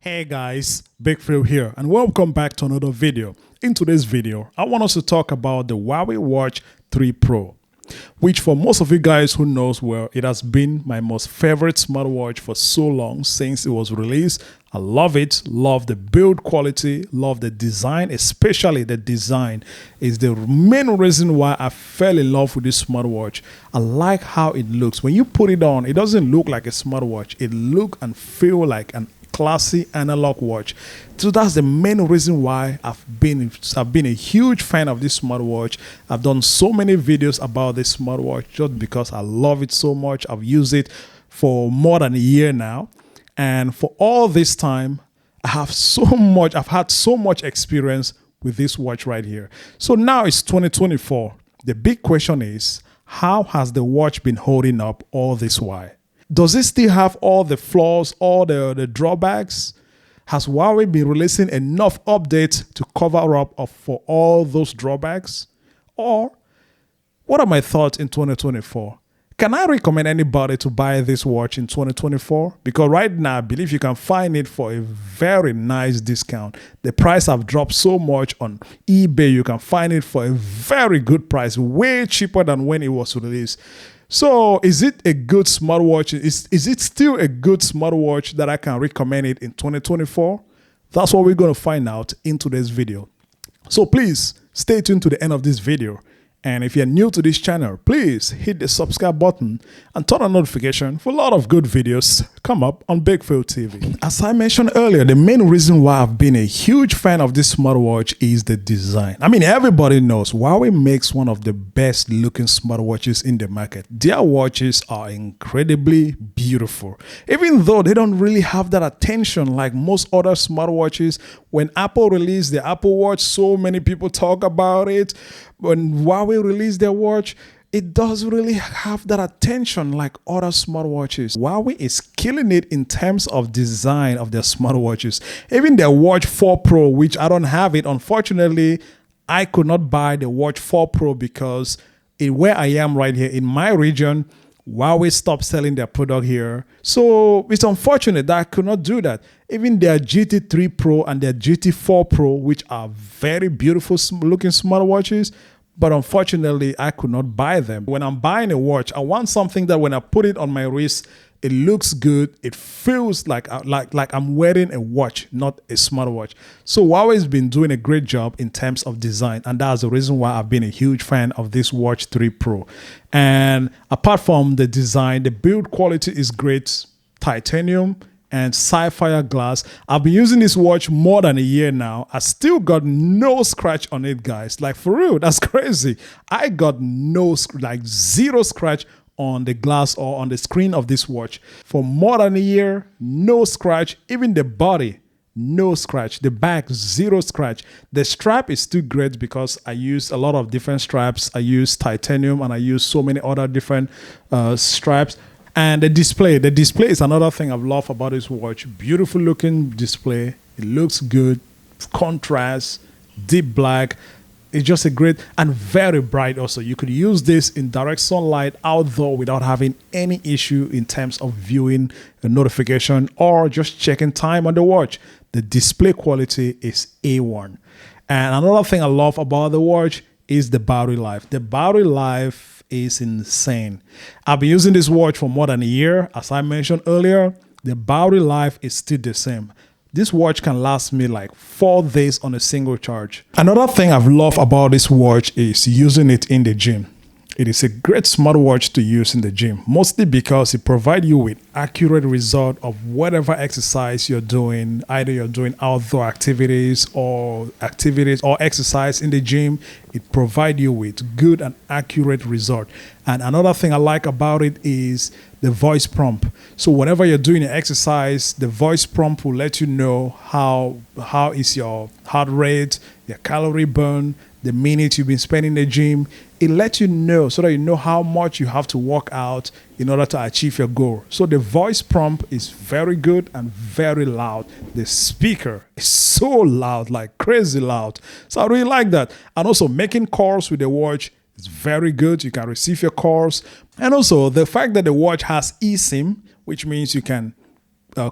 Hey guys, Big Phil here and welcome back to another video. In today's video, I want us to talk about the Huawei Watch 3 Pro, which for most of you guys who knows, well, it has been my most favorite smartwatch for so long since it was released. I love it, love the build quality, love the design, especially the design is the main reason why I fell in love with this smartwatch. I like how it looks. When you put it on, it doesn't look like a smartwatch. It look and feel like an classy analog watch. So that's the main reason why I've been a huge fan of this smartwatch. I've done so many videos about this smartwatch just because I love it so much. I've used it for more than a year now, and for all this time I've had so much experience with this watch right here. So now it's 2024. The big question is, how has the watch been holding up all this while? Does it still have all the flaws, all the drawbacks? Has Huawei been releasing enough updates to cover up for all those drawbacks? Or what are my thoughts in 2024? Can I recommend anybody to buy this watch in 2024? Because right now, I believe you can find it for a very nice discount. The price have dropped so much on eBay. You can find it for a very good price, way cheaper than when it was released. So is it a good smartwatch? Is it still a good smartwatch that I can recommend it in 2024? That's what we're going to find out in today's video. So please stay tuned to the end of this video. And if you're new to this channel, please hit the subscribe button and turn on notification for a lot of good videos come up on Big Phil TV. As I mentioned earlier, the main reason why I've been a huge fan of this smartwatch is the design. I mean, everybody knows Huawei makes one of the best looking smartwatches in the market. Their watches are incredibly beautiful, even though they don't really have that attention like most other smartwatches. When Apple released the Apple Watch, so many people talk about it. When Huawei released their watch, it doesn't really have that attention like other smartwatches. Huawei is killing it in terms of design of their smartwatches. Even their Watch 4 Pro, which I don't have it, unfortunately, I could not buy the Watch 4 Pro because where I am right here in my region, Huawei stopped selling their product here. So it's unfortunate that I could not do that. Even their GT3 Pro and their GT4 Pro, which are very beautiful looking smartwatches, but unfortunately I could not buy them. When I'm buying a watch, I want something that when I put it on my wrist, it looks good. It feels like I'm wearing a watch, not a smartwatch. So Huawei's been doing a great job in terms of design, and that's the reason why I've been a huge fan of this Watch 3 Pro. And apart from the design, the build quality is great. Titanium and sapphire glass. I've been using this watch more than a year now. I still got no scratch on it, guys. Like, for real, that's crazy. I got zero scratch on the glass or on the screen of this watch for more than a year. No scratch. Even the body, no scratch. The back, zero scratch. The strap is still great because I use a lot of different straps. I use titanium and I use so many other different straps. And the display is another thing I love about this watch. Beautiful looking display. It looks good. Contrast, deep black. It's just a great and very bright also. You could use this in direct sunlight outdoor without having any issue in terms of viewing a notification or just checking time on the watch. The display quality is A1. And another thing I love about the watch is the battery life. The battery life is insane. I've been using this watch for more than a year. As I mentioned earlier, the battery life is still the same. This watch can last me like 4 days on a single charge. Another thing I've loved about this watch is using it in the gym. It is a great smartwatch to use in the gym, mostly because it provides you with accurate result of whatever exercise you're doing. Either you're doing outdoor activities or exercise in the gym. It provides you with good and accurate result. And another thing I like about it is the voice prompt. So whenever you're doing an exercise, the voice prompt will let you know how is your heart rate, your calorie burn, the minutes you've been spending in the gym. It lets you know so that you know how much you have to work out in order to achieve your goal. So the voice prompt is very good and very loud. The speaker is so loud, like crazy loud. So I really like that. And also making calls with the watch is very good. You can receive your calls. And also the fact that the watch has eSIM, which means you can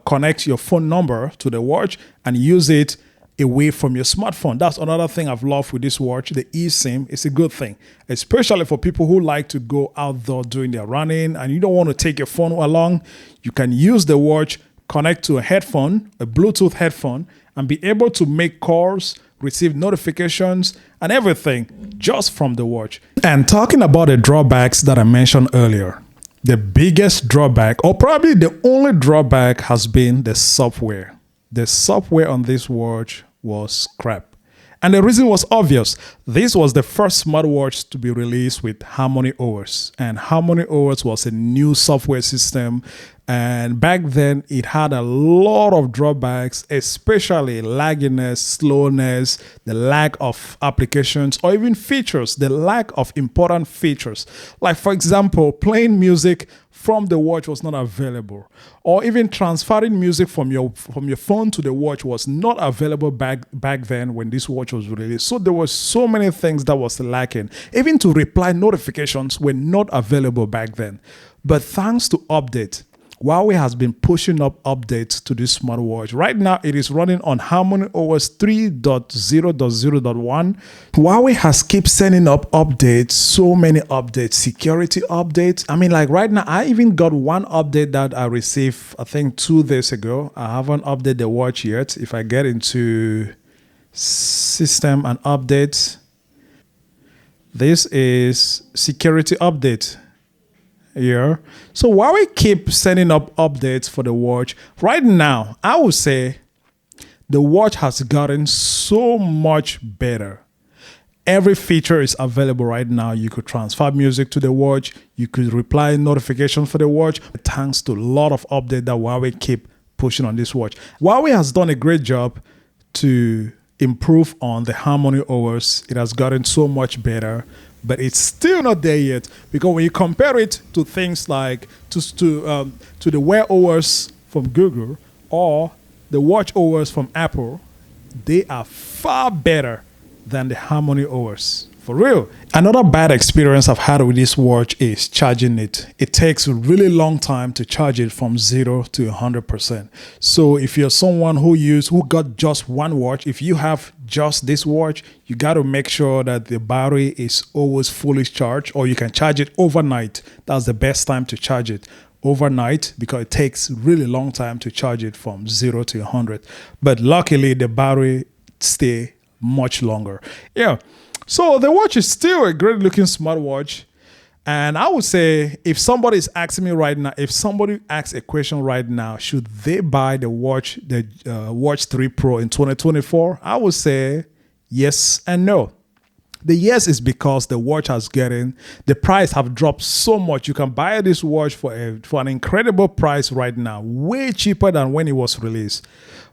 connect your phone number to the watch and use it away from your smartphone. That's another thing I've loved with this watch. The eSIM is a good thing, especially for people who like to go outdoor doing their running and you don't want to take your phone along. You can use the watch, connect to a headphone, a Bluetooth headphone, and be able to make calls, receive notifications, and everything just from the watch. And talking about the drawbacks that I mentioned earlier, the biggest drawback, or probably the only drawback, has been the software. The software on this watch was crap. And the reason was obvious. This was the first smartwatch to be released with Harmony OS. And Harmony OS was a new software system. And back then, it had a lot of drawbacks, especially lagginess, slowness, the lack of applications, or even features, the lack of important features. Like, for example, playing music from the watch was not available, or even transferring music from your phone to the watch was not available back then when this watch was released. So there were so many things that was lacking. Even to reply notifications were not available back then. But thanks to update, Huawei has been pushing up updates to this smartwatch. Right now, it is running on Harmony OS 3.0.0.1. Huawei has kept sending up updates, so many updates, security updates. I mean, like right now, I even got one update that I received, I think 2 days ago. I haven't updated the watch yet. If I get into system and updates, this is security update. Yeah. So Huawei keep sending up updates for the watch. Right now, I would say the watch has gotten so much better. Every feature is available right now. You could transfer music to the watch. You could reply notifications for the watch. Thanks to a lot of updates that Huawei keep pushing on this watch. Huawei has done a great job to improve on the Harmony OS. It has gotten so much better. But it's still not there yet, because when you compare it to things like to the Wear OS from Google or the Watch OS from Apple, they are far better than the Harmony OS. For real. Another bad experience I've had with this watch is charging it. It takes a really long time to charge it from 0 to 100%. So if you're someone who got just one watch, if you have just this watch, you got to make sure that the battery is always fully charged, or you can charge it overnight. That's the best time to charge it. Overnight, because it takes really long time to charge it from 0 to 100. But luckily, the battery stay much longer. Yeah. So the watch is still a great looking smartwatch. And I would say, if somebody is asking me right now, if somebody asks a question right now, should they buy the Watch 3 Pro in 2024? I would say yes and no. The yes is because the watch the price have dropped so much. You can buy this watch for an incredible price right now, way cheaper than when it was released.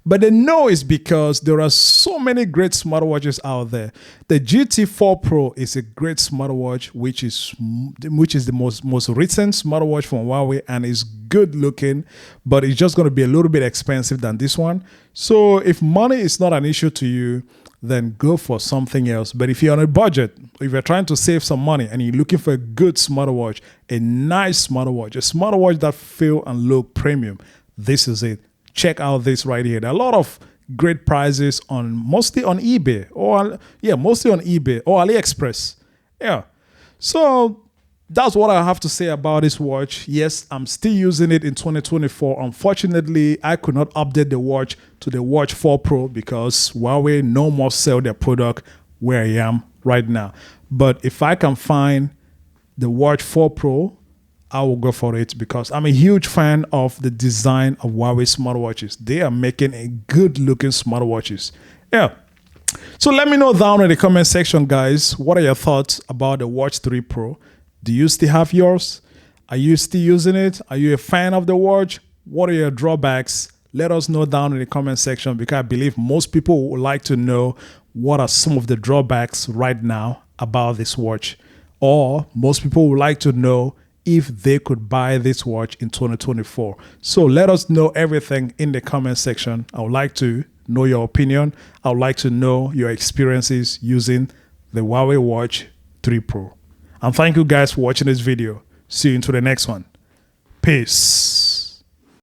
But the no is because there are so many great smartwatches out there. The GT4 Pro is a great smartwatch, which is the most recent smartwatch from Huawei, and is good looking, but it's just going to be a little bit expensive than this one. So if money is not an issue to you, then go for something else. But if you're on a budget, if you're trying to save some money and you're looking for a good smartwatch, a nice smartwatch, a smartwatch that feel and look premium, this is it. Check out this right here. There are a lot of great prices mostly on eBay or AliExpress. Yeah. So that's what I have to say about this watch. Yes, I'm still using it in 2024. Unfortunately, I could not update the watch to the Watch 4 Pro because Huawei no more sell their product where I am right now. But if I can find the Watch 4 Pro, I will go for it because I'm a huge fan of the design of Huawei smartwatches. They are making a good looking smartwatches. Yeah. So let me know down in the comment section, guys. What are your thoughts about the Watch 3 Pro? Do you still have yours? Are you still using it? Are you a fan of the watch? What are your drawbacks? Let us know down in the comment section, because I believe most people would like to know what are some of the drawbacks right now about this watch. Or most people would like to know if they could buy this watch in 2024. So let us know everything in the comment section. I would like to know your opinion. I would like to know your experiences using the Huawei Watch 3 Pro. And thank you guys for watching this video. See you into the next one. Peace.